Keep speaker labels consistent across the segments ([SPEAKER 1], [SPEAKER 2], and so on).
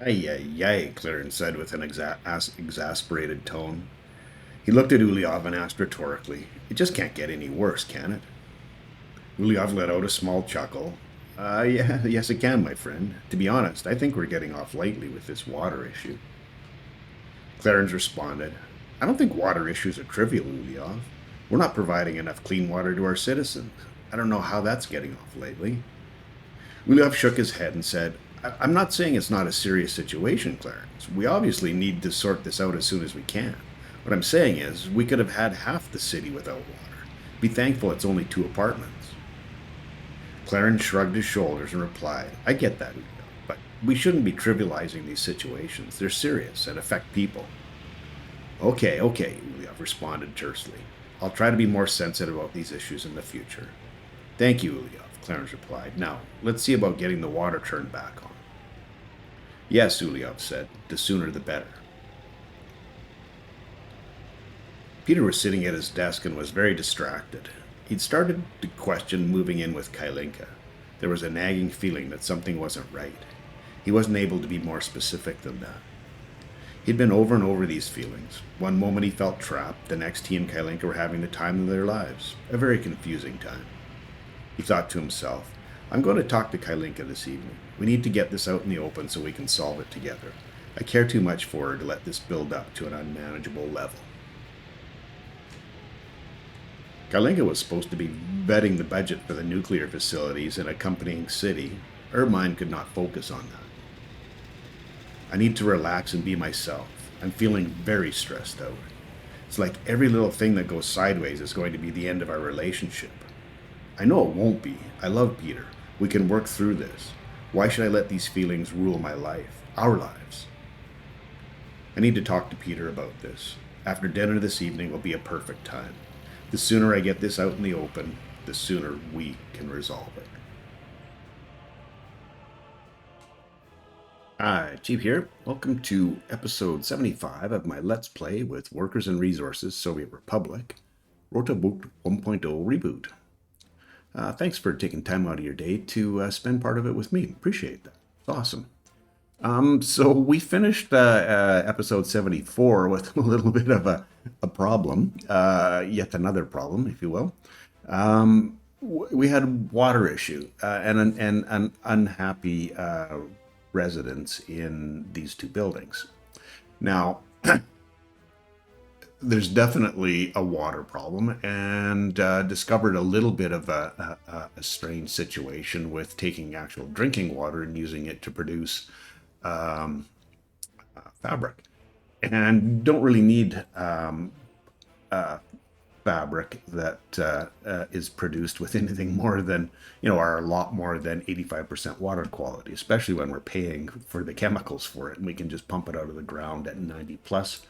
[SPEAKER 1] Ay, ay, ay, Clarence said with an exasperated tone. He looked at Ulyov and asked rhetorically, "It just can't get any worse, can it?" Ulyov let out a small chuckle. Yeah, yes, it can, my friend. To be honest, I think we're getting off lightly with this water issue. Clarence responded, "I don't think water issues are trivial, Ulyov. We're not providing enough clean water to our citizens. I don't know how that's getting off lately." Ulyov shook his head and said, "I'm not saying it's not a serious situation, Clarence. We obviously need to sort this out as soon as we can. What I'm saying is, we could have had half the city without water. Be thankful it's only 2 apartments." Clarence shrugged his shoulders and replied, "I get that, Ulyov, but we shouldn't be trivializing these situations. They're serious and affect people." "Okay, okay," Ulyov responded tersely. "I'll try to be more sensitive about these issues in the future." "Thank you, Ulyov," Clarence replied. "Now, let's see about getting the water turned back on." "Yes," Ulyov said, "the sooner the better." Peter was sitting at his desk and was very distracted. He'd started to question moving in with Kailinka. There was a nagging feeling that something wasn't right. He wasn't able to be more specific than that. He'd been over and over these feelings. One moment he felt trapped, the next he and Kailinka were having the time of their lives. A very confusing time. He thought to himself, "I'm going to talk to Kailinka this evening. We need to get this out in the open so we can solve it together. I care too much for her to let this build up to an unmanageable level." Kailinka was supposed to be vetting the budget for the nuclear facilities and accompanying city. Her mind could not focus on that. "I need to relax and be myself. I'm feeling very stressed out. It's like every little thing that goes sideways is going to be the end of our relationship. I know it won't be. I love Peter. We can work through this. Why should I let these feelings rule my life, our lives? I need to talk to Peter about this. After dinner this evening will be a perfect time. The sooner I get this out in the open, the sooner we can resolve it." Hi, Chief here. Welcome to episode 75 of my Let's Play with Workers and Resources Soviet Republic, Rote Bucht 1.0 Reboot. Thanks for taking time out of your day to spend part of it with me. Appreciate that. It's awesome. So we finished episode 74 with a little bit of a problem, yet another problem, if you will. We had water issue and an unhappy residents in these two buildings. Now, there's definitely a water problem, and discovered a little bit of a strange situation with taking actual drinking water and using it to produce fabric. And don't really need fabric that is produced with anything more than, or a lot more than 85% water quality, especially when we're paying for the chemicals for it. And we can just pump it out of the ground at 90 plus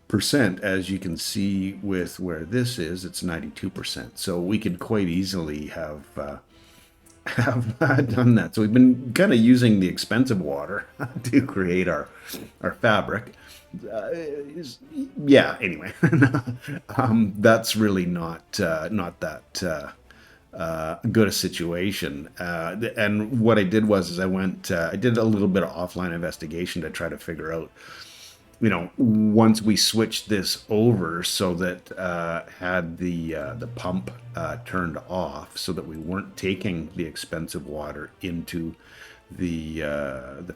[SPEAKER 1] percent. As you can see with where this is, it's 92%. So we could quite easily have done that. So we've been kind of using the expensive water to create our fabric. Yeah. Anyway, that's really not that good a situation. And what I did was, is I did a little bit of offline investigation to try to figure out, once we switched this over so that had the pump turned off, so that we weren't taking the expensive water into the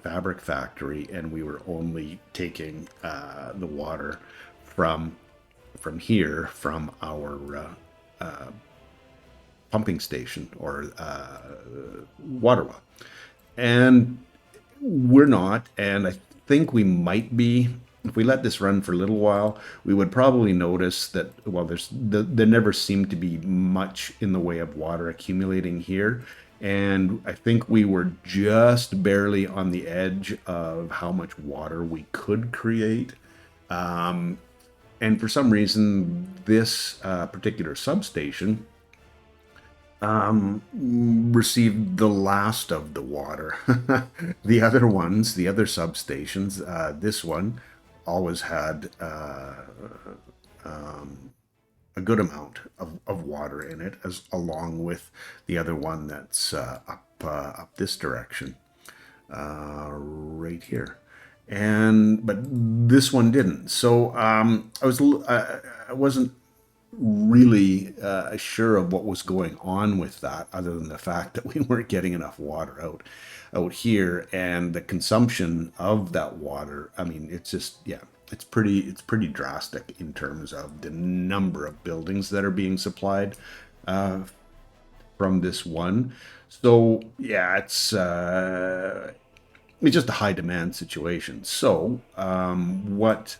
[SPEAKER 1] fabric factory, and we were only taking the water from here, from our pumping station, or water well. And we're not, and I think we might be. If we let this run for a little while, we would probably notice that, well, there never seemed to be much in the way of water accumulating here. And I think we were just barely on the edge of how much water we could create. And for some reason, this particular substation received the last of the water. The other ones, the other substations, this one always had a good amount of water in it, as along with the other one that's up this direction, right here. but this one didn't. So I wasn't really sure of what was going on with that, other than the fact that we weren't getting enough water out here, and the consumption of that water. I mean, it's just, yeah, it's pretty drastic in terms of the number of buildings that are being supplied uh, from this one. So yeah, it's just a high demand situation. So what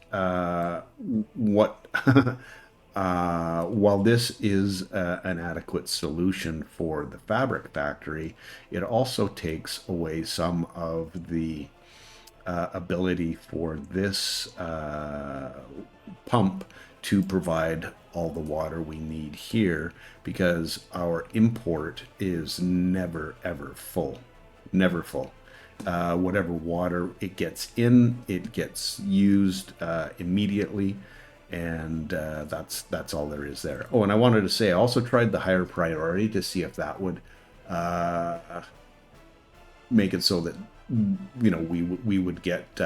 [SPEAKER 1] while this is an adequate solution for the fabric factory, it also takes away some of the ability for this pump to provide all the water we need here, because our import is never ever full, never full. Whatever water it gets in, it gets used immediately, and that's all there is there. Oh, and I wanted to say I also tried the higher priority to see if that would uh, make it so that we would get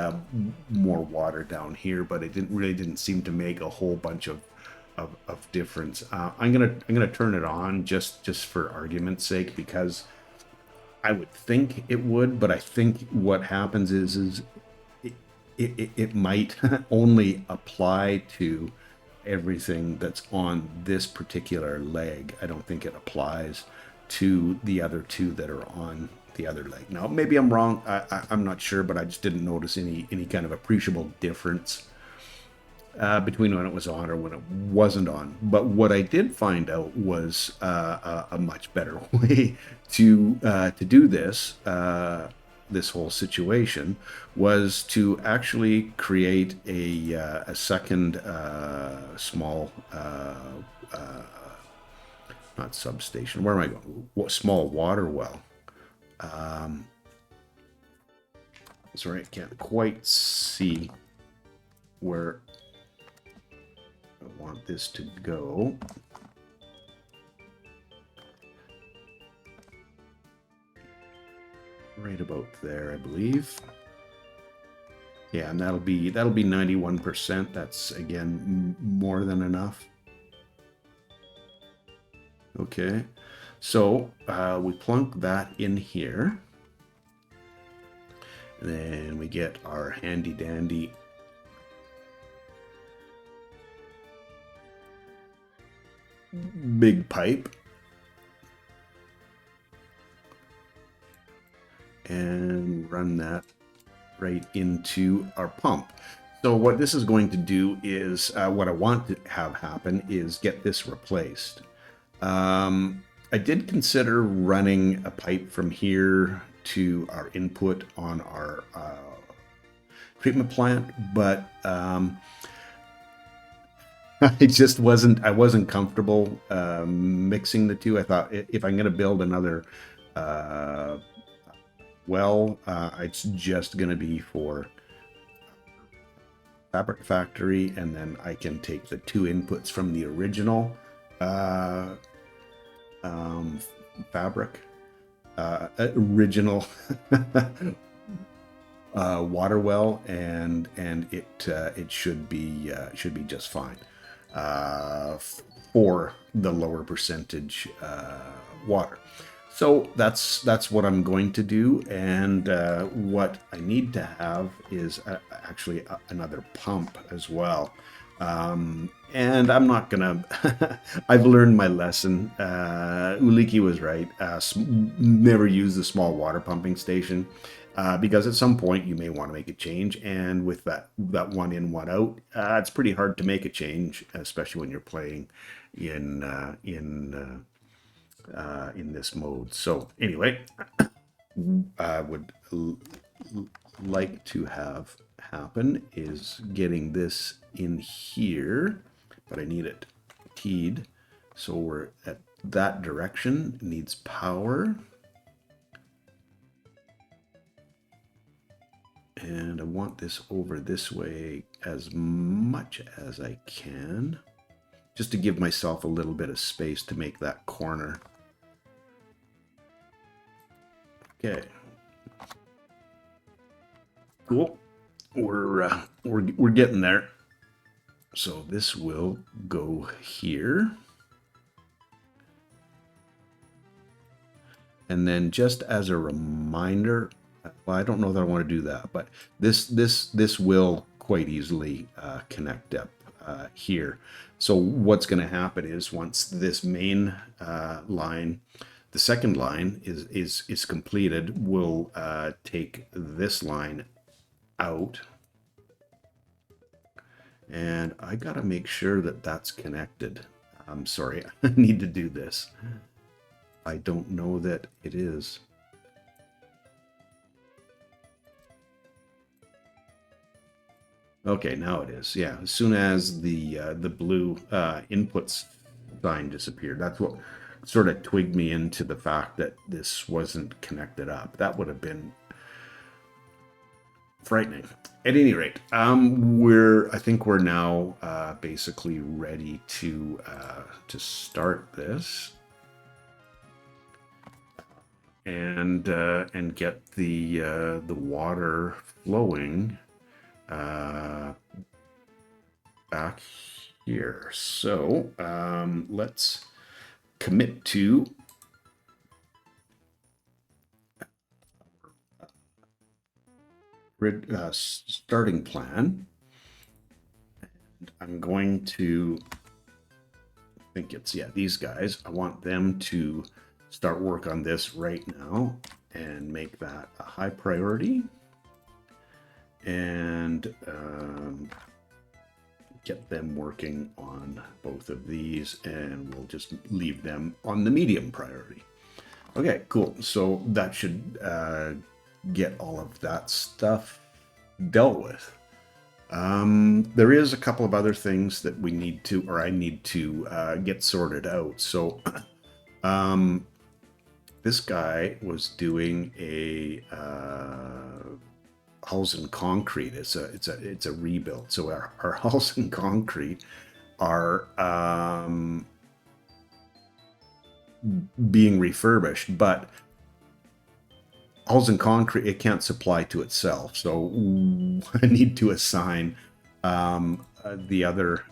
[SPEAKER 1] more water down here, but it didn't seem to make a whole bunch of difference. I'm gonna turn it on just for argument's sake, because I would think it would, but I think what happens is it might only apply to everything that's on this particular leg. I don't think it applies to the other two that are on the other leg. Now, maybe I'm wrong. I'm not sure, but I just didn't notice any kind of appreciable difference between when it was on or when it wasn't on. But what I did find out was a much better way to do this. This whole situation was to actually create a second small, not substation. Where am I going? Small water well. Sorry, I can't quite see where I want this to go. Right about there, I believe. Yeah, and that'll be 91%. That's again more than enough. Okay, so we plunk that in here. And then we get our handy dandy big pipe. And run that right into our pump. So what this is going to do is, what I want to have happen is get this replaced. I did consider running a pipe from here to our input on our treatment plant, but I wasn't comfortable mixing the two. I thought if I'm going to build another it's just going to be for fabric factory, and then I can take the two inputs from the original fabric original water well, and it should be just fine for the lower percentage water. So that's what I'm going to do, and what I need to have is actually another pump as well. And I'm not gonna. I've learned my lesson. Uliki was right. Never use the small water pumping station, because at some point you may want to make a change, and with that one in, one out, it's pretty hard to make a change, especially when you're playing in this mode. So anyway, I would like to have happen is getting this in here, but I need it keyed. So we're at that direction. It needs power. And I want this over this way as much as I can, just to give myself a little bit of space to make that corner. Okay. Cool. we're getting there. So this will go here. And then just as a reminder, well, I don't know that I want to do that, but this will quite easily connect up here. So what's going to happen is once this main line, the second line is completed, we'll take this line out. And I got to make sure that that's connected. I'm sorry, I need to do this. I don't know that it is. Okay, now it is. Yeah, as soon as the blue inputs sign disappeared, that's what sort of twigged me into the fact that this wasn't connected up. That would have been frightening. At any rate, I think we're now basically ready to start this and get the water flowing back here. So let's commit to grid starting plan. And I'm going to, I think it's, yeah, these guys. I want them to start work on this right now and make that a high priority. And get them working on both of these, and we'll just leave them on the medium priority. Okay, cool. So that should get all of that stuff dealt with. There is a couple of other things that we need to, or I need to get sorted out. So this guy was doing a hulls and concrete. It's a rebuild. So our hulls and concrete are being refurbished, but hulls and concrete, it can't supply to itself. So I need to assign the other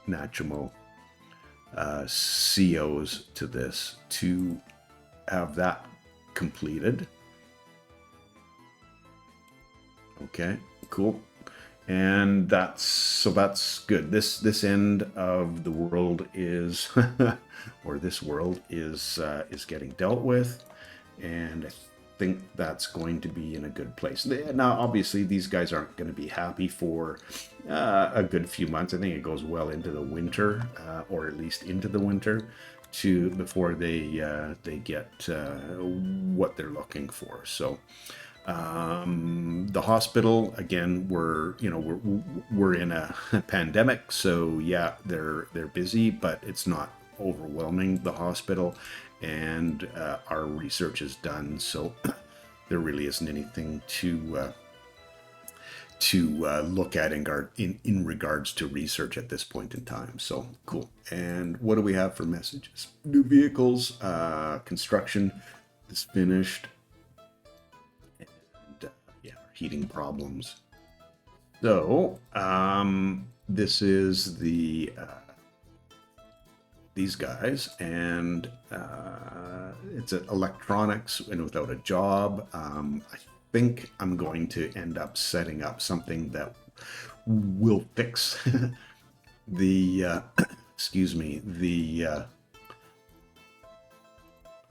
[SPEAKER 1] Nachimo COs to this to have that completed. Okay, cool. And that's good. This end of the world is, or this world is getting dealt with, and I think that's going to be in a good place. Now, obviously, these guys aren't going to be happy for a good few months. I think it goes well into the winter, or at least into the winter, before they get what they're looking for. So. The hospital, again, we're in a pandemic, so yeah, they're busy, but it's not overwhelming the hospital, and our research is done, so there really isn't anything to look at in regards to research at this point in time. So cool. And what do we have for messages? New vehicles, construction is finished. Heating problems. So this is the these guys, and it's electronics and without a job. I think I'm going to end up setting up something that will fix the excuse me, the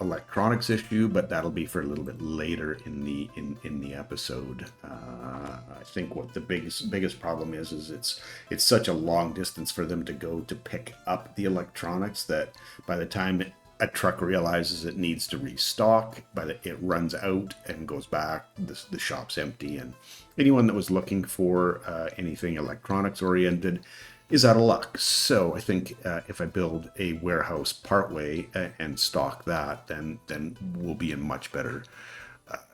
[SPEAKER 1] electronics issue, but that'll be for a little bit later in the episode. I think what the biggest problem is it's such a long distance for them to go to pick up the electronics that by the time a truck realizes it needs to restock, it runs out and goes back, the shop's empty, and anyone that was looking for anything electronics oriented is out of luck. So I think if I build a warehouse partway and stock that, then we'll be in much better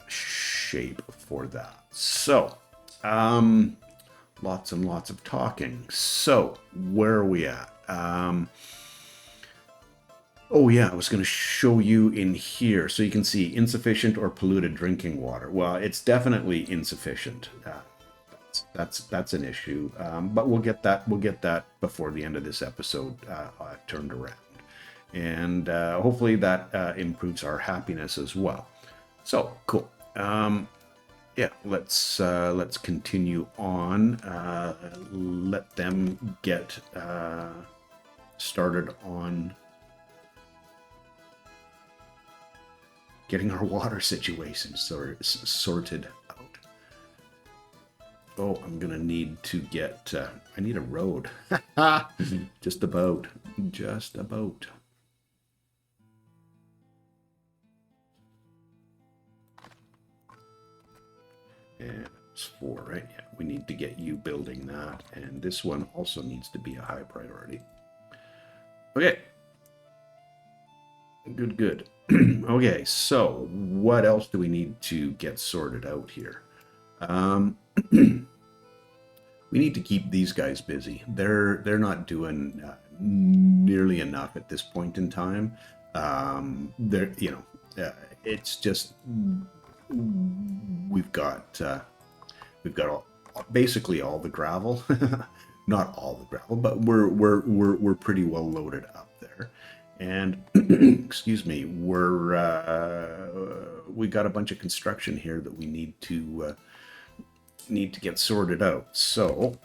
[SPEAKER 1] shape for that. So lots and lots of talking. So where are we at? Oh yeah, I was going to show you in here so you can see insufficient or polluted drinking water. Well, it's definitely insufficient. That's an issue, but we'll get that before the end of this episode turned around, and hopefully that improves our happiness as well. So cool. Yeah, let's continue on. Let them get started on getting our water situation sorted out. Oh, I'm gonna need to get. I need a road. Just about. Just about. And it's 4, right? Yeah, we need to get you building that, and this one also needs to be a high priority. Okay. Good, good. Okay, so what else do we need to get sorted out here? We need to keep these guys busy. They're not doing nearly enough at this point in time. They're it's just we've got basically all the gravel, not all the gravel, but we're pretty well loaded up there. And excuse me, we got a bunch of construction here that we need to get sorted out. So,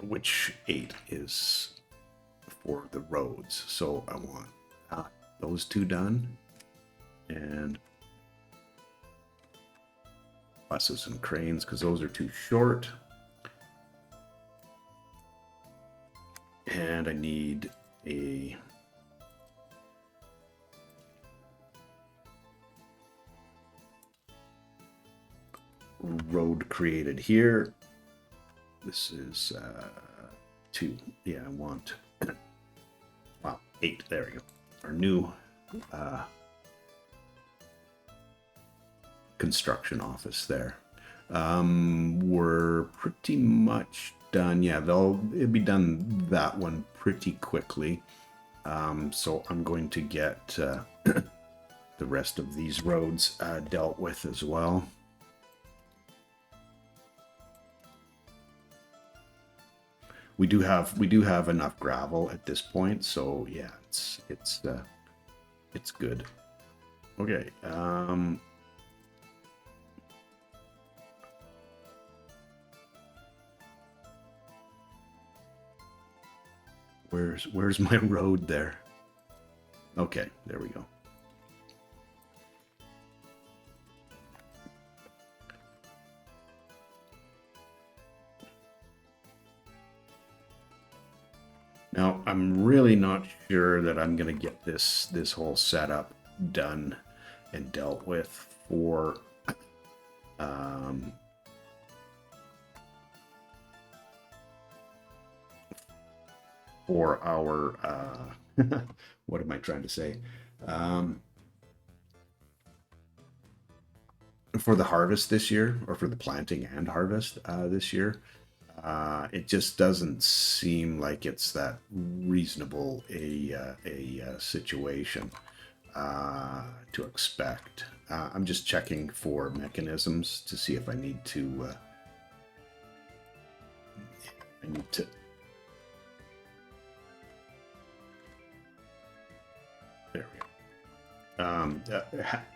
[SPEAKER 1] which 8 is for the roads? So I want those 2 done, and buses and cranes because those are too short. And I need a road created here. This is 2. Yeah, I want 8. There we go. Our new construction office there. We're pretty much done. Yeah, it'll be done, that one, pretty quickly. So I'm going to get the rest of these roads dealt with as well. We do have enough gravel at this point, so yeah, it's good. Okay. Where's my road there? Okay, there we go. Now, I'm really not sure that I'm going to get this whole setup done and dealt with for our what am I trying to say? For the harvest this year, or for the planting and harvest this year. It just doesn't seem like it's that reasonable a situation to expect. I'm just checking for mechanisms to see if I need to. There we go.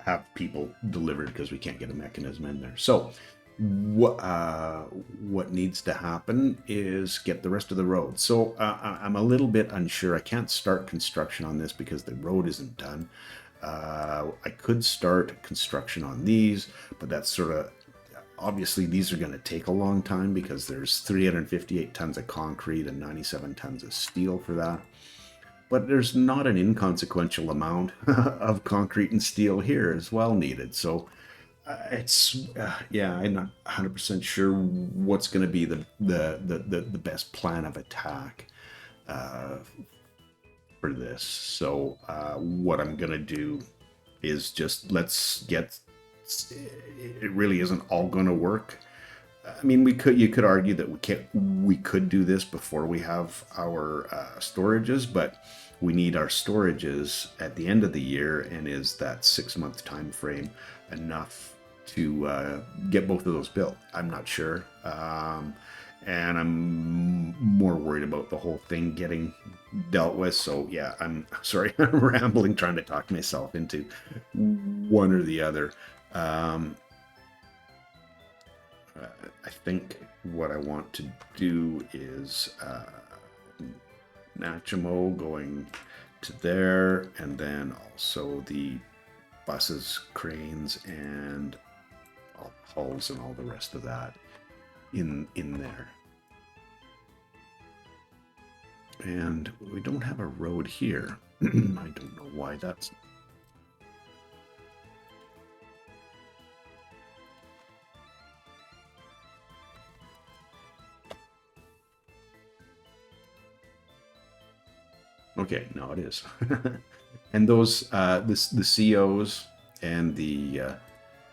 [SPEAKER 1] Have people delivered because we can't get a mechanism in there. So what needs to happen is get the rest of the road. So I'm a little bit unsure. I can't start construction on this because the road isn't done. I could start construction on these, but that's sort of, obviously these are going to take a long time because there's 358 tons of concrete and 97 tons of steel for that. But there's not an inconsequential amount of concrete and steel here as well needed. So I'm not 100% sure what's going to be the best plan of attack for this. So what I'm going to do is just let's get. It really isn't all going to work I mean, you could argue that we could do this before we have our storages, but we need our storages at the end of the year, and is that 6 month time frame enough to get both of those built? I'm not sure. And I'm more worried about the whole thing getting dealt with. So yeah, I'm sorry, I'm rambling, trying to talk myself into one or the other. Um, I think what I want to do is Nachimo going to there, and then also the buses, cranes, and all hulls and all the rest of that in there. And we don't have a road here. I don't know why that's. Okay, no, it is. And those, the COs and the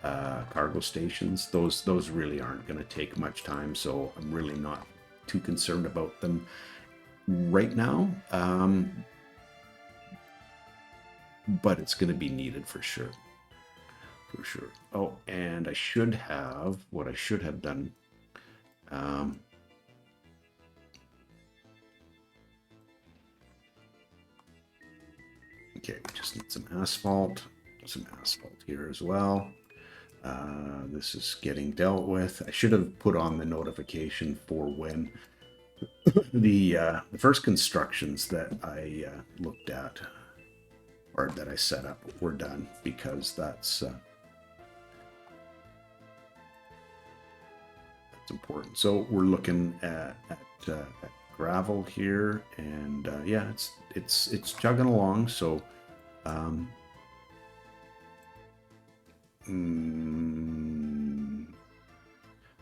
[SPEAKER 1] cargo stations, those really aren't going to take much time. So I'm really not too concerned about them right now. But it's going to be needed for sure. For sure. Oh, and I should have, what I should have done. Okay, we just need some asphalt here as well. This is getting dealt with. I should have put on the notification for when the first constructions that I looked at, or that I set up, were done, because that's important. So we're looking at gravel here, and yeah, it's chugging along. So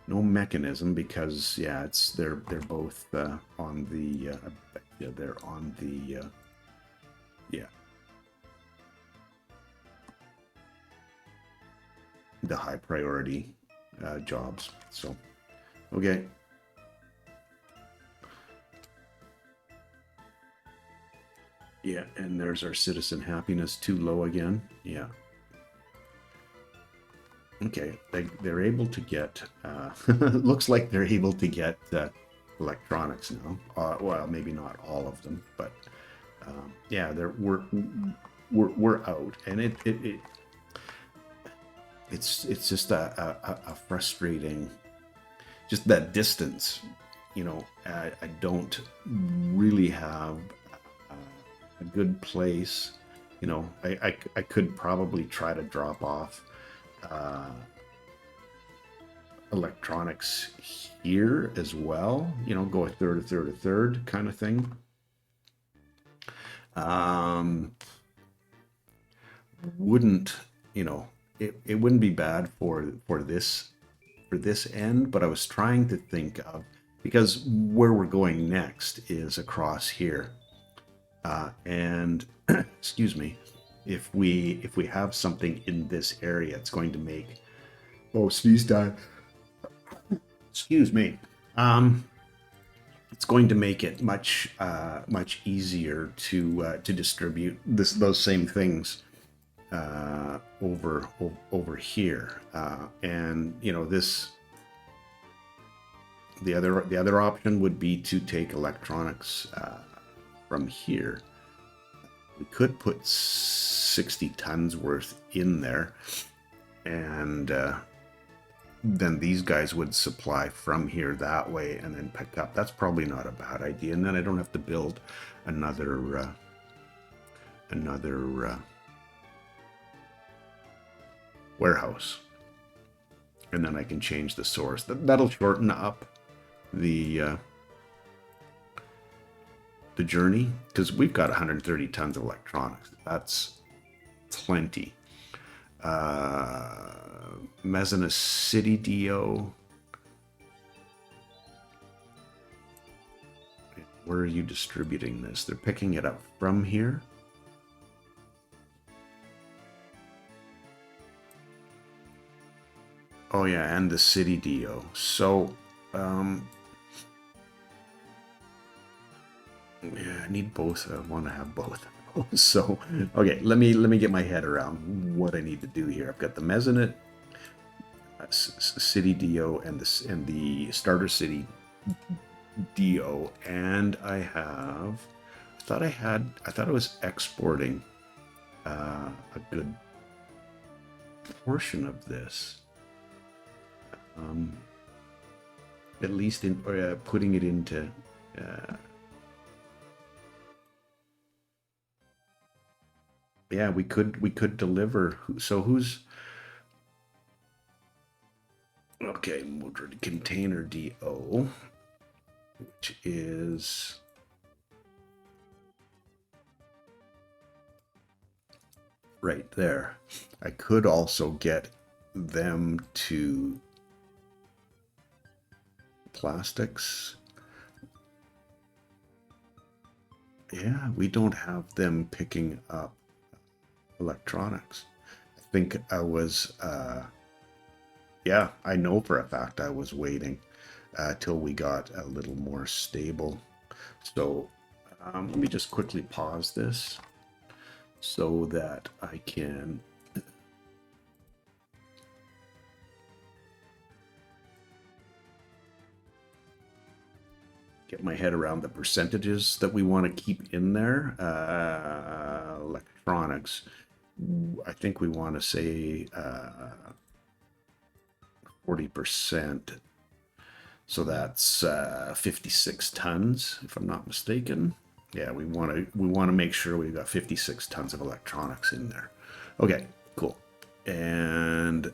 [SPEAKER 1] no mechanism, because yeah, they're both on the yeah, they're on the yeah, the high priority jobs. So okay. Yeah, and there's our citizen happiness, too low again. Yeah. Okay, they're able to get, looks like they're able to get electronics now. Well, maybe not all of them, but yeah, we're out, and it's just a frustrating, just that distance. You know, I don't really have a good place. You know, I could probably try to drop off electronics here as well, you know, go a third kind of thing. Wouldn't, you know, it wouldn't be bad for this end, but I was trying to think of, because where we're going next is across here, and excuse me, if we have something in this area, it's going to make, oh, sneeze time. Excuse me. It's going to make it much easier to distribute those same things over here, and you know, the other option would be to take electronics from here. We could put 60 tons worth in there, and then these guys would supply from here that way, and then pick up. That's probably not a bad idea, and then I don't have to build another warehouse, and then I can change the source. That'll shorten up the journey, because we've got 130 tons of electronics. That's plenty. Mezzana City DO. Where are you distributing this? They're picking it up from here. Oh yeah, and the city DO. So, yeah, I need both. I want to have both. So, okay, let me get my head around what I need to do here. I've got the mezzanine, city DO, and the starter city DO, and I thought I was exporting a good portion of this. At least in putting it into. Yeah, we could deliver. So who's okay? Container DO, which is right there. I could also get them to plastics. Yeah, we don't have them picking up electronics. I think I was, yeah, I know for a fact I was waiting till we got a little more stable. So let me just quickly pause this so that I can get my head around the percentages that we want to keep in there. Electronics, I think we want to say 40%. So that's 56 tons, if I'm not mistaken. Yeah, we want to make sure we've got 56 tons of electronics in there. Okay, cool. And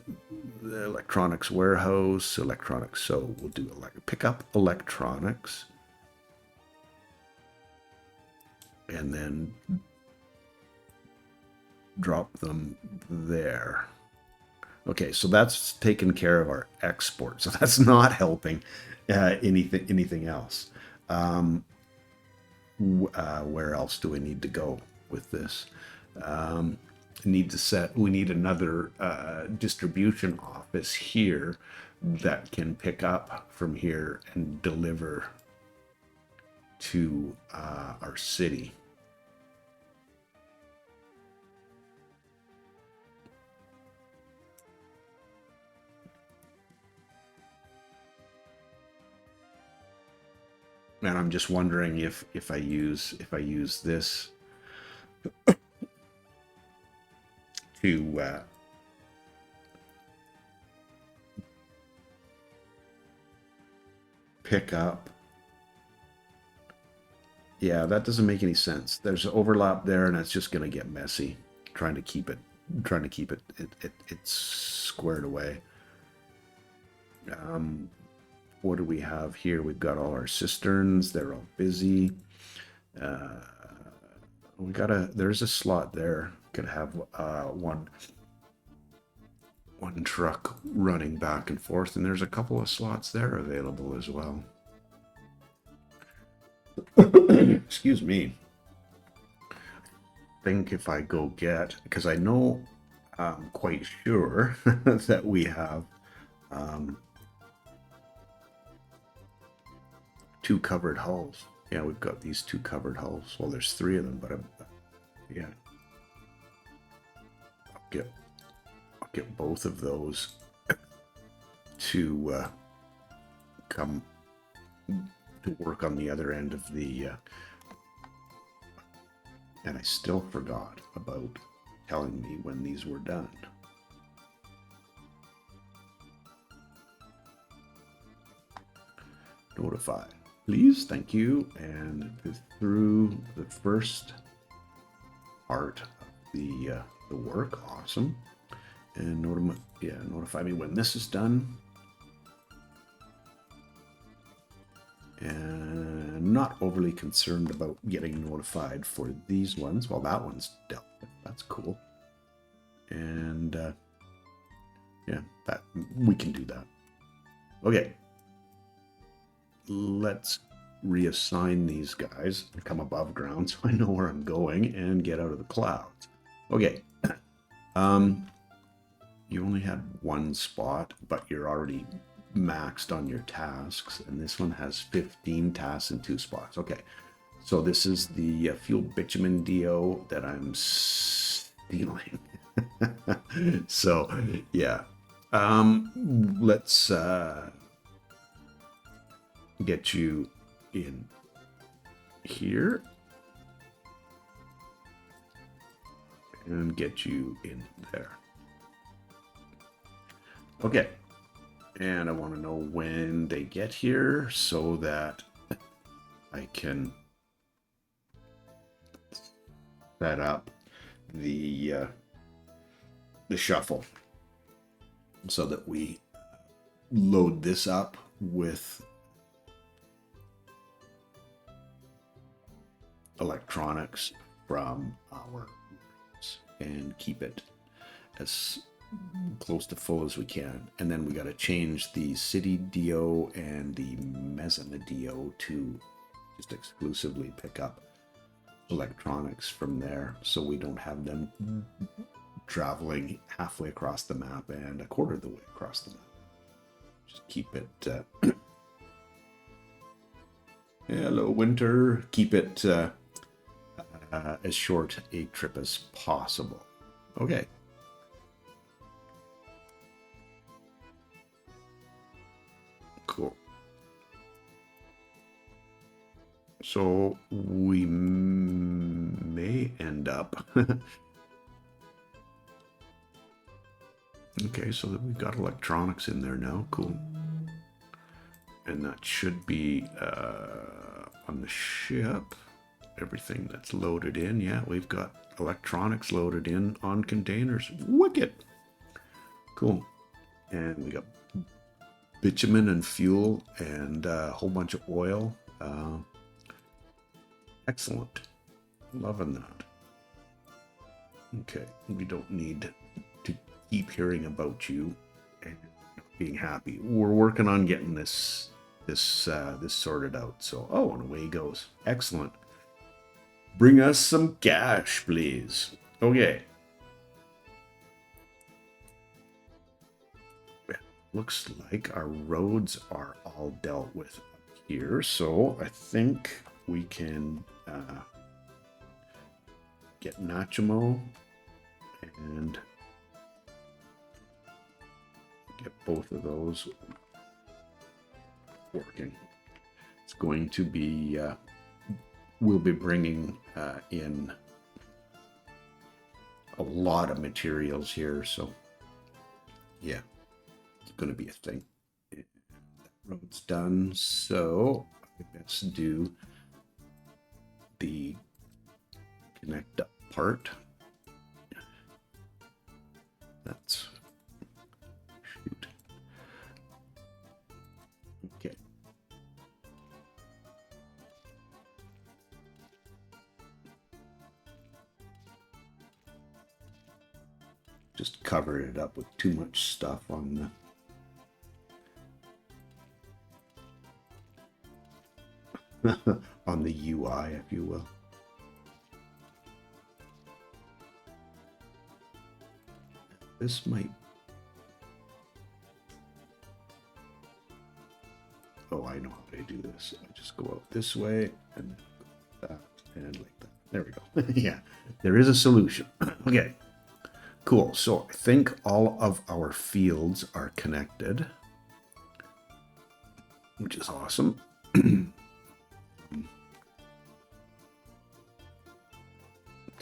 [SPEAKER 1] the electronics warehouse, electronics. So we'll do pick up electronics, and then drop them there. Okay, so that's taken care of our export. So that's not helping anything else. Where else do we need to go with this? We need another distribution office here that can pick up from here and deliver to our city. And I'm just wondering if I use this to pick up. Yeah, that doesn't make any sense. There's overlap there, and it's just going to get messy. Trying to keep it it's squared away. What do we have here? We've got all our cisterns. They're all busy. There's a slot there. Could have one truck running back and forth, and there's a couple of slots there available as well. Excuse me. I think if I go get, because I know I'm quite sure that we have two covered hulls. Yeah, we've got these two covered hulls. Well, there's three of them, but yeah. I'll get both of those to come to work on the other end of the and I still forgot about telling me when these were done. Notify, please, thank you. And through the first part of the work, awesome. And notify me when this is done. And not overly concerned about getting notified for these ones. Well, that one's dealt with. That's cool. And yeah, that we can do that. Okay. Let's reassign these guys and come above ground so I know where I'm going and get out of the clouds. Okay. you only had one spot, but you're already maxed on your tasks. And this one has 15 tasks in 2 spots. Okay. So this is the fuel bitumen DO that I'm stealing. So yeah, let's get you in here and get you in there. Okay, and I want to know when they get here so that I can set up the shuffle so that we load this up with electronics from our rooms and keep it as close to full as we can. And then we got to change the city DO and the Mezzana DO to just exclusively pick up electronics from there, so we don't have them traveling halfway across the map and a quarter of the way across the map. Just keep it hello winter, keep it as short a trip as possible. Okay. Cool. So we may end up okay, so that we've got electronics in there now. Cool. And that should be on the ship. Everything that's loaded in. Yeah, we've got electronics loaded in on containers. Wicked. Cool. And we got bitumen and fuel and a whole bunch of oil. Excellent. Loving that. Okay, we don't need to keep hearing about you and being happy. We're working on getting this sorted out. So, oh, and away he goes. Excellent. Bring us some cash, please. Okay. Looks like our roads are all dealt with up here, so I think we can get Nachimo and get both of those working. It's going to be, we'll be bringing in a lot of materials here, so yeah, it's going to be a thing. That road's done, so let's do the connect up part. That's shoot. Okay. Just covered it up with too much stuff on the on the UI, if you will. This might. Oh, I know how to do this. I just go out this way and that and like that. There we go. Yeah, there is a solution. Okay, cool. So I think all of our fields are connected, which is awesome.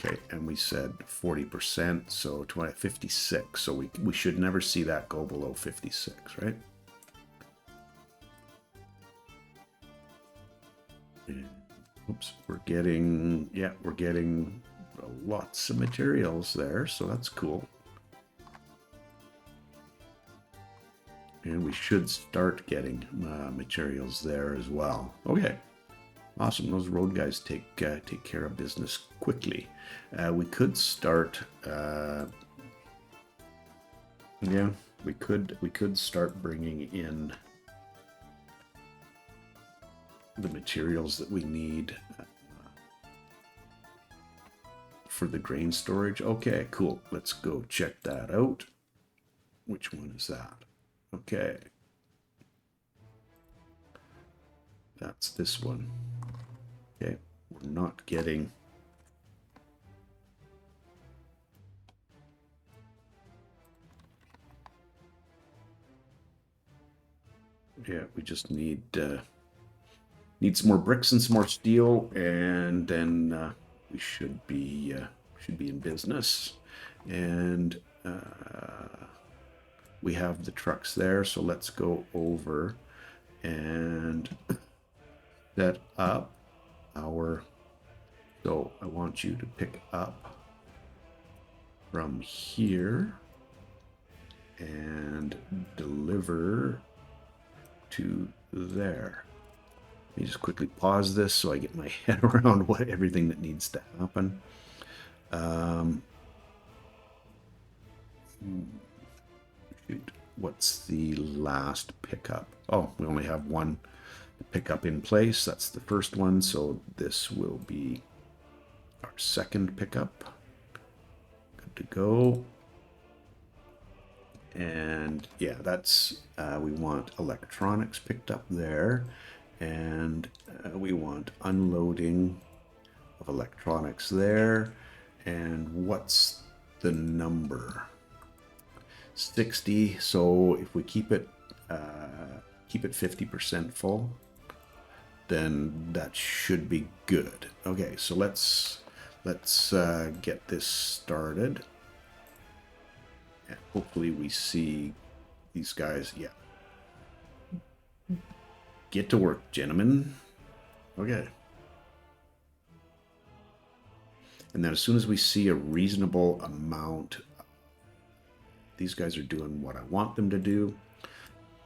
[SPEAKER 1] Okay, and we said 40%, so 56. So we should never see that go below 56, right? And, oops, we're getting lots of materials there, so that's cool. And we should start getting materials there as well. Okay. Awesome. Those road guys take care of business quickly. We could start. Yeah, we could start bringing in the materials that we need for the grain storage. Okay, cool. Let's go check that out. Which one is that? Okay. That's this one. Okay, we're not getting... Yeah, we just need some more bricks and some more steel, and then we should be in business. And we have the trucks there, so let's go over and set up our... So I want you to pick up from here and deliver to there. Let me just quickly pause this so I get my head around everything that needs to happen. Shoot, what's the last pickup? Oh, we only have one pickup in place. That's the first one, so this will be our second pickup. Good to go. And yeah, that's we want electronics picked up there, and we want unloading of electronics there. And what's the number? 60. So if we keep it 50% full, then that should be good. Okay, so let's get this started. And hopefully we see these guys. Yeah. Get to work, gentlemen. Okay. And then as soon as we see a reasonable amount, these guys are doing what I want them to do.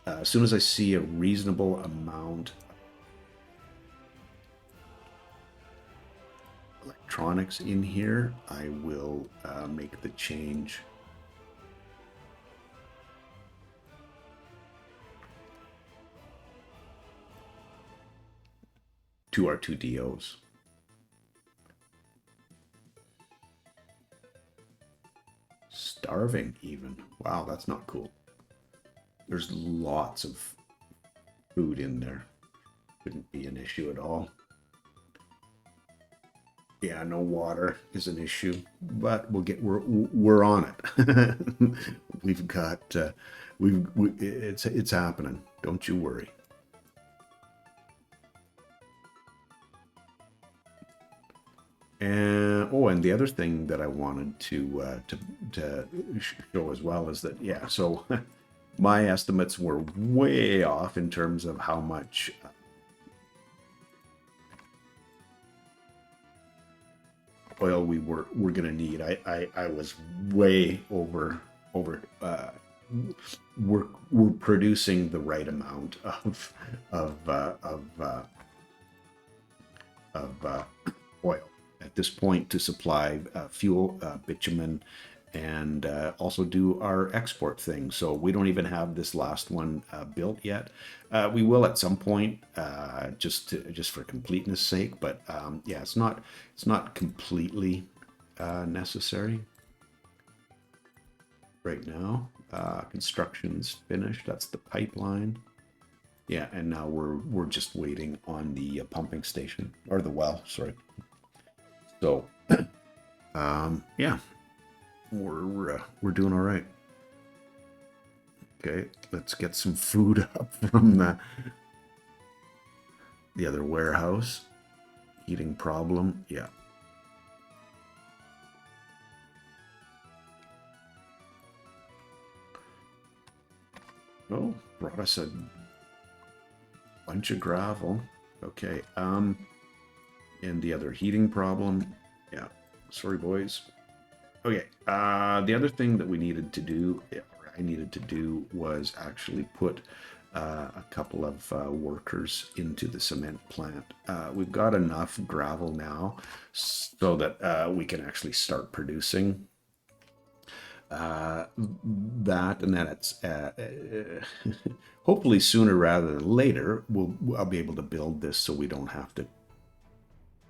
[SPEAKER 1] As soon as I see a reasonable amount of electronics in here, I will make the change. To our 2 DOs. Starving even. Wow, that's not cool. There's lots of food in there. Shouldn't be an issue at all. Yeah, no water is an issue, but we're on it. We've got it's happening. Don't you worry. And the other thing that I wanted to show as well is that, yeah, so my estimates were way off in terms of how much oil we're going to need. I was way over. We're producing the right amount of oil at this point to supply fuel, bitumen, and also do our export thing. So we don't even have this last one built yet. We will at some point, just for completeness sake. But yeah, it's not completely necessary right now. Construction's finished. That's the pipeline. Yeah, and now we're just waiting on the pumping station, or the well. Sorry. So, yeah, we're doing all right. Okay, let's get some food up from the other warehouse. Heating problem, yeah. Oh, brought us a bunch of gravel. Okay, and the other heating problem, yeah. Sorry, boys. Okay, the other thing that we needed to do, or I needed to do, was actually put a couple of workers into the cement plant. We've got enough gravel now so that we can actually start producing that, and then it's hopefully sooner rather than later I'll be able to build this so we don't have to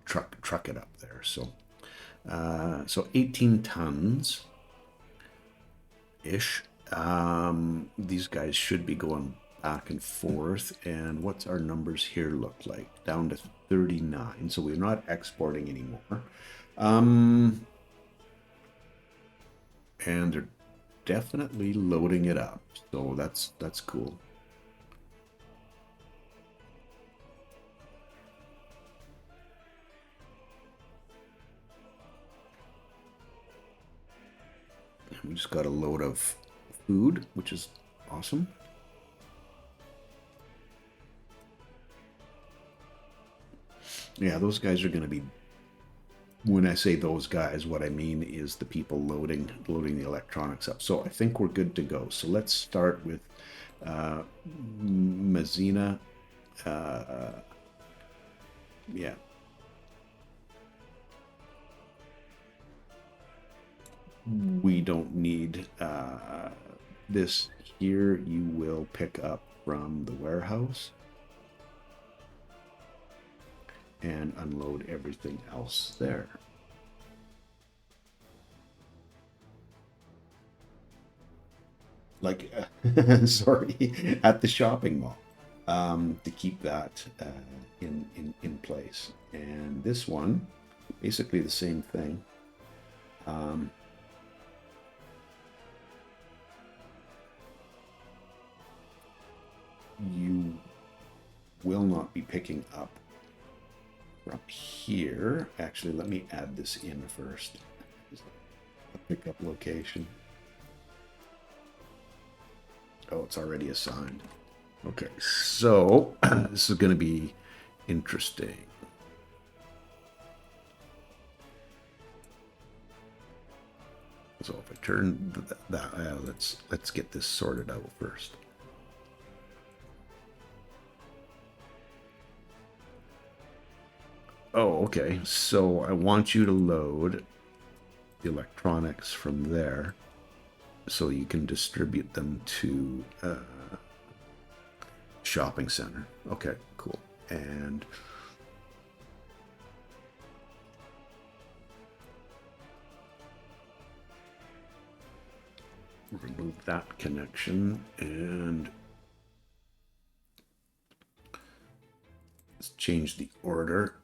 [SPEAKER 1] truck it up there. So 18 tons ish These guys should be going back and forth. And what's our numbers here look like? Down to 39. So we're not exporting anymore. And they're definitely loading it up. So that's cool. We just got a load of food, which is awesome. Yeah, those guys are going to be. When I say those guys, what I mean is the people loading the electronics up. So I think we're good to go. So let's start with Mazina. Yeah. We don't need this here. You will pick up from the warehouse and unload everything else there. Like, sorry, at the shopping mall, to keep that in place. And this one, basically the same thing. You will not be picking up from here. Actually, let me add this in first. A pickup location. Oh, it's already assigned. Okay, so this is going to be interesting. So if I turn that, let's get this sorted out first. Oh, okay. So I want you to load the electronics from there so you can distribute them to shopping center. Okay, cool. And remove that connection and let's change the order.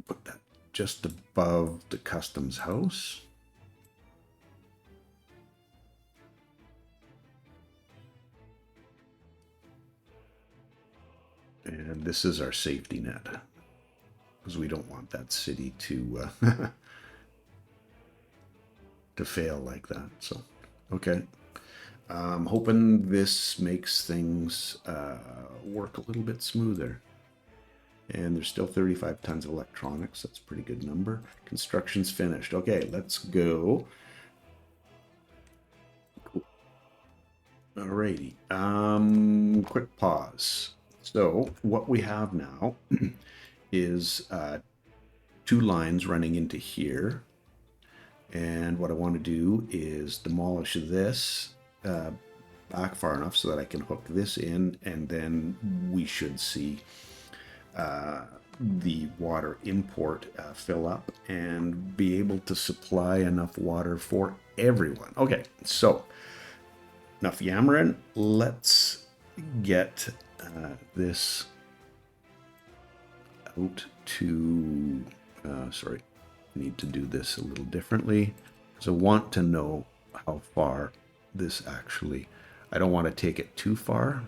[SPEAKER 1] Put that just above the customs house. And this is our safety net because we don't want that city to to fail like that. So, okay. I'm hoping this makes things work a little bit smoother. And there's still 35 tons of electronics. That's a pretty good number. Construction's finished. Okay, let's go. Cool. Alrighty. Quick pause. So what we have now is 2 lines running into here. And what I want to do is demolish this back far enough so that I can hook this in, and then we should see the water import fill up and be able to supply enough water for everyone. Okay, so enough yammering. Let's get this out to, sorry, need to do this a little differently. So I want to know how far this actually, I don't want to take it too far.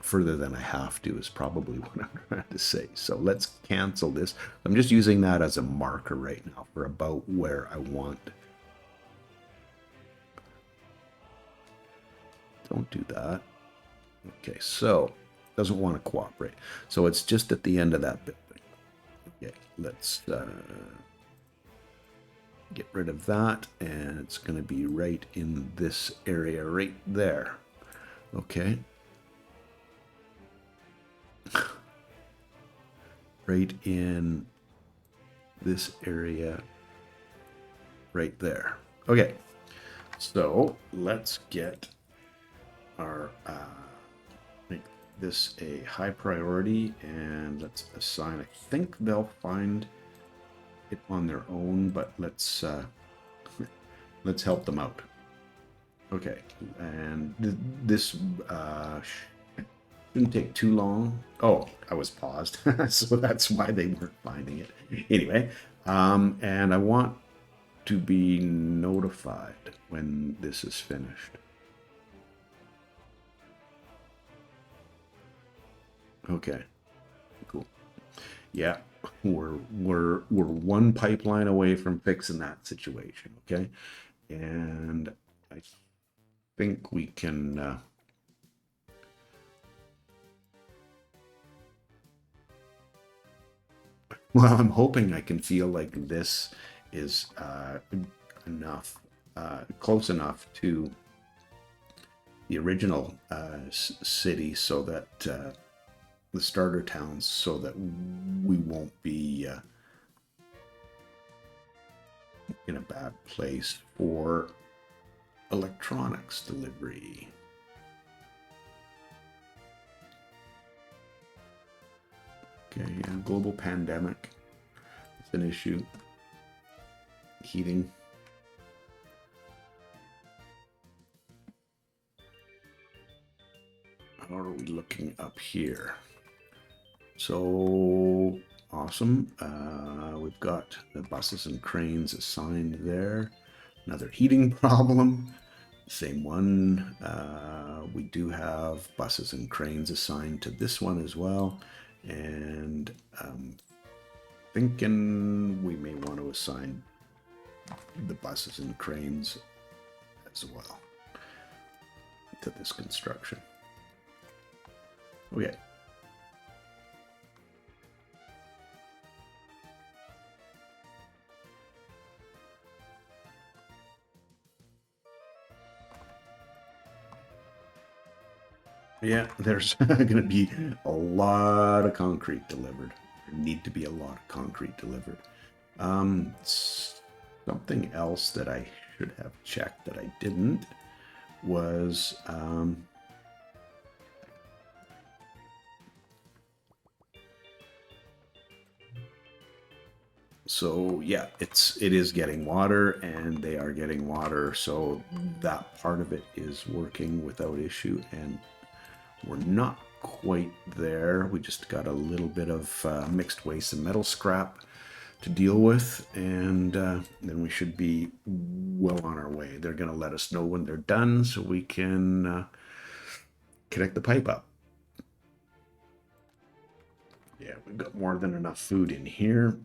[SPEAKER 1] Further than I have to is probably what I'm trying to say. So let's cancel this. I'm just using that as a marker right now for about where I want. Don't do that. Okay, so doesn't want to cooperate. So it's just at the end of that bit. Okay, let's get rid of that, and it's going to be right in this area right there. Okay. Right in this area right there. Okay, so let's get our make this a high priority, and let's assign. I think they'll find it on their own, but let's let's help them out. Okay, and this shouldn't take too long. Oh, I was paused, so that's why they weren't finding it. Anyway, and I want to be notified when this is finished. Okay, cool. Yeah, we're one pipeline away from fixing that situation. Okay, and I think we can. Well, I'm hoping I can feel like this is enough, close enough to the original city, so that the starter towns, so that we won't be in a bad place for electronics delivery. Okay, yeah, global pandemic. It's an issue. Heating. How are we looking up here? So awesome. We've got the buses and cranes assigned there. Another heating problem. Same one. We do have buses and cranes assigned to this one as well. And thinking we may want to assign the buses and cranes as well to this construction. Okay. Yeah, there's going to be a lot of concrete delivered. There need to be a lot of concrete delivered. Something else that I should have checked that I didn't was so yeah, it is getting water, and they are getting water, so that part of it is working without issue, and we're not quite there. We just got a little bit of mixed waste and metal scrap to deal with, and then we should be well on our way. They're going to let us know when they're done, so we can connect the pipe up. Yeah, we've got more than enough food in here.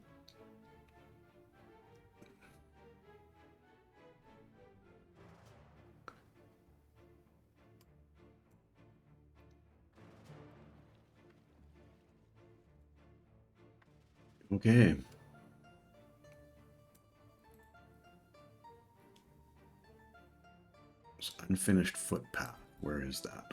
[SPEAKER 1] Okay. It's unfinished footpath. Where is that?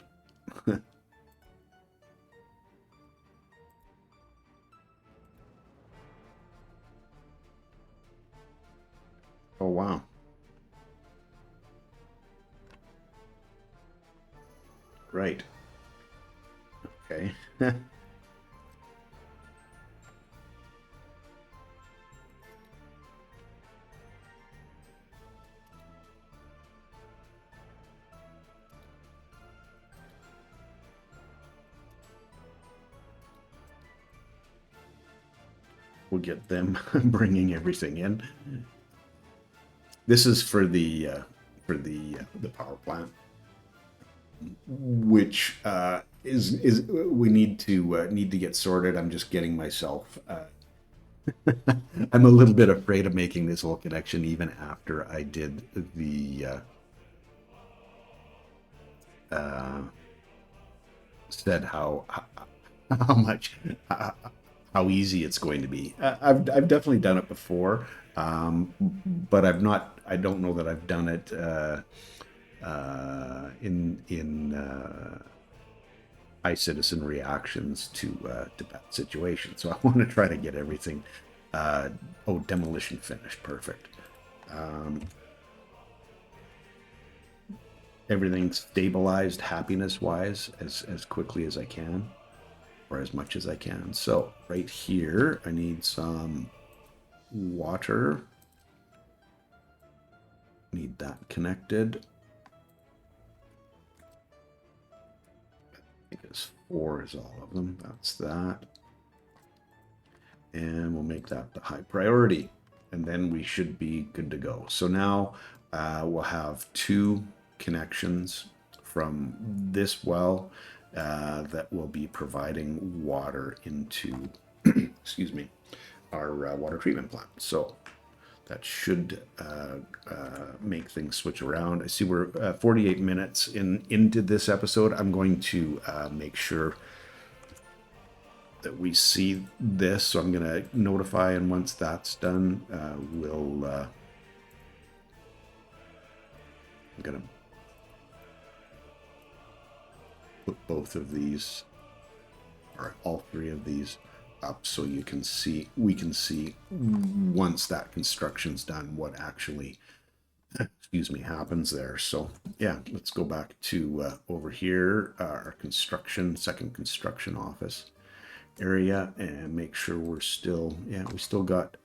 [SPEAKER 1] Oh, wow. Right. Okay. We'll get them bringing everything in. This is for the power plant, which is we need to get sorted. I'm just getting myself. I'm a little bit afraid of making this whole connection, even after I did the said how much how easy it's going to be. I've definitely done it before, but I've not. I don't know that I've done it in iCitizen reactions to bad situations. So I want to try to get everything. Oh, demolition finished, perfect. Everything stabilized happiness wise as quickly as I can, or as much as I can. So right here, I need some water. Need that connected. This 4 is all of them. That's that. And we'll make that the high priority. And then we should be good to go. So now we'll have 2 connections from this well that will be providing water into, excuse me, our water treatment plant. So that should make things switch around. I see we're 48 minutes into this episode. I'm going to make sure that we see this. So I'm going to notify, and once that's done, we'll I'm going to put both of these, or all 3 of these, up so you can see, we can see once that construction's done what actually, excuse me, happens there. So yeah, let's go back to over here, our construction, second construction office area, and make sure we're still, yeah, we still got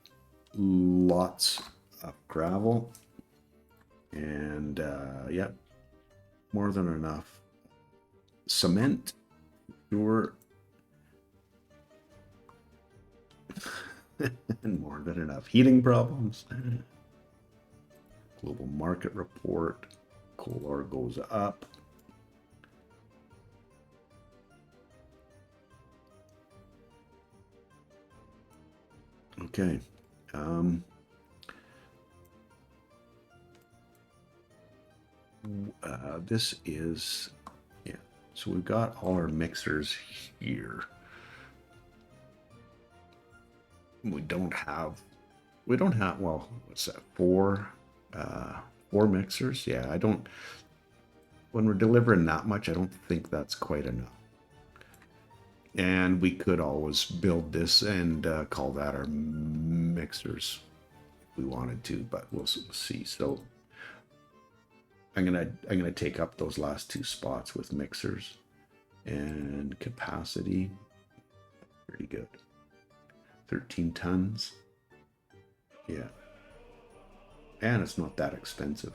[SPEAKER 1] lots of gravel, and yeah, more than enough cement, sure. And more than enough heating problems. Global market report. Coal ore goes up. Okay. This is, yeah. So we've got all our mixers here. We don't have, well, what's that, 4 mixers? Yeah, I don't, when we're delivering that much, I don't think that's quite enough. And we could always build this and call that our mixers if we wanted to, but we'll see. So I'm gonna take up those last 2 spots with mixers, and capacity, pretty good. 13 tons. Yeah. And it's not that expensive.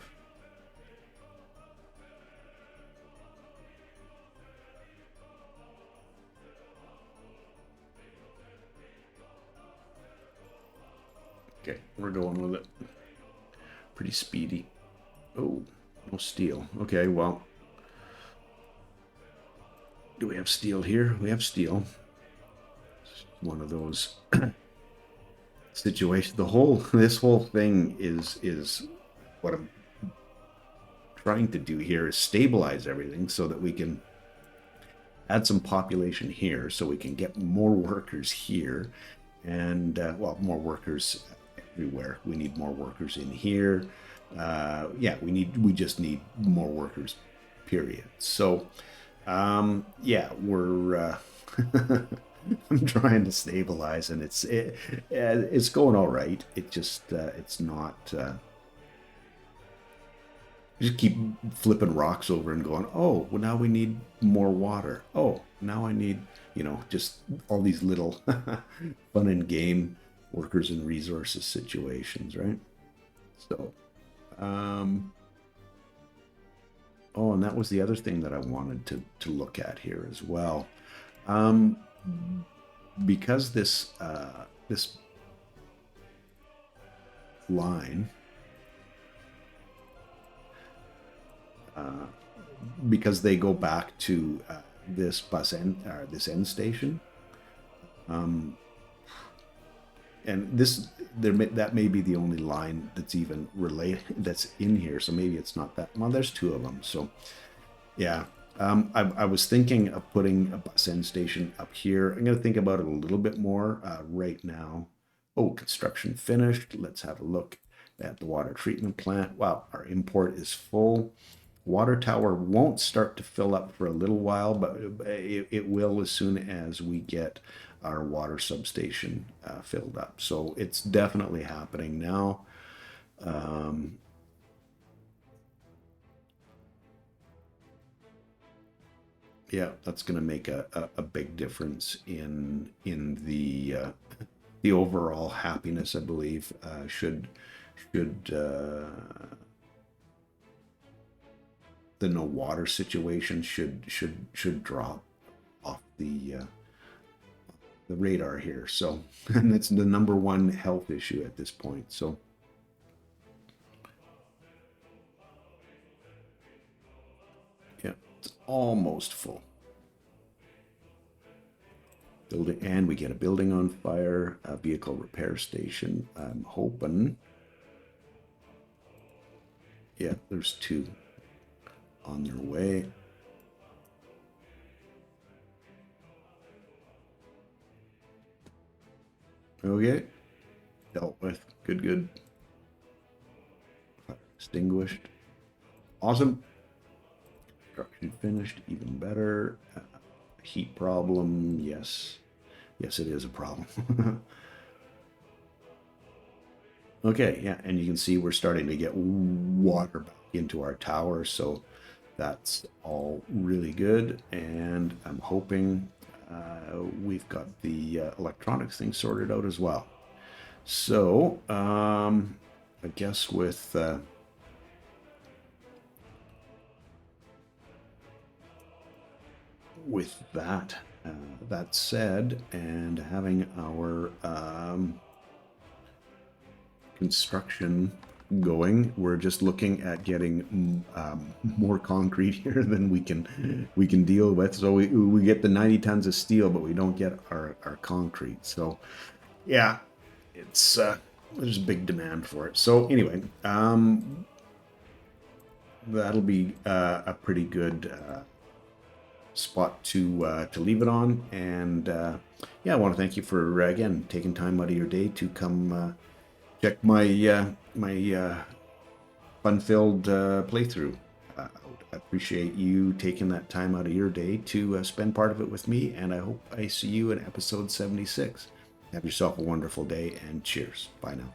[SPEAKER 1] Okay, we're going with it. Pretty speedy. Oh, no steel. Okay, well, do we have steel here? We have steel. One of those situations. This whole thing is what I'm trying to do here is stabilize everything so that we can add some population here, so we can get more workers here, and well, more workers everywhere. We need more workers in here. Yeah, we just need more workers, period. So yeah, we're I'm trying to stabilize, and it's going all right. It just it's not. You just keep flipping rocks over and going, oh, well, now we need more water. Oh, now I need, just all these little fun and game workers and resources situations, right? So, oh, and that was the other thing that I wanted to look at here as well. Because this this line, because they go back to this end station, and that may be the only line that's even related that's in here. So maybe it's not that. Well, there's 2 of them. So yeah. I was thinking of putting a bus end station up here. I'm going to think about it a little bit more right now. Oh, construction finished. Let's have a look at the water treatment plant. Wow, our import is full. Water tower won't start to fill up for a little while, but it will as soon as we get our water substation filled up. So it's definitely happening now. Yeah, that's going to make a big difference in the overall happiness, I believe. Should the no water situation should drop off the radar here. So, and it's the number one health issue at this point. So, yeah, it's almost full. Building, and we get a building on fire, a vehicle repair station. I'm hoping. Yeah, there's 2 on their way. Okay, dealt with. Good, good. Extinguished. Awesome. Construction finished, even better. Heat problem, yes. Yes, it is a problem. Okay, yeah, and you can see we're starting to get water back into our tower, so that's all really good. And I'm hoping we've got the electronics thing sorted out as well. So, I guess with that, that said, and having our construction going, we're just looking at getting more concrete here than we can deal with. So we get the 90 tons of steel, but we don't get our concrete. So yeah, it's there's a big demand for it. So anyway, that'll be a pretty good spot to leave it on. And yeah, I want to thank you for again taking time out of your day to come check my my fun-filled playthrough out. I appreciate you taking that time out of your day to spend part of it with me, and I hope I see you in episode 76. Have yourself a wonderful day, and cheers. Bye now.